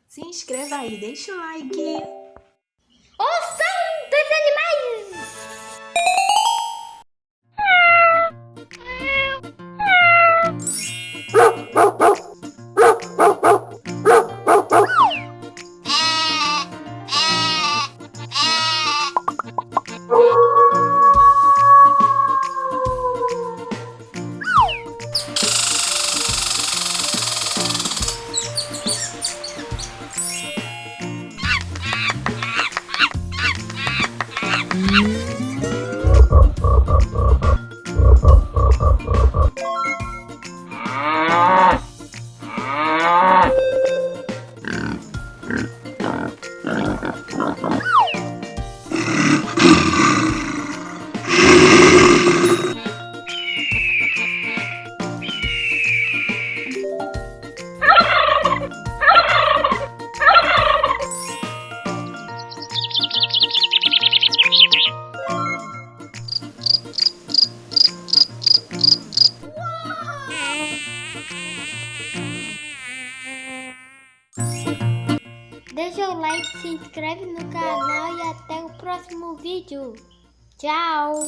Se inscreva aí, deixa o like. Ouçam dos animais! Deixa o like, se inscreve no canal e até o próximo vídeo. Tchau!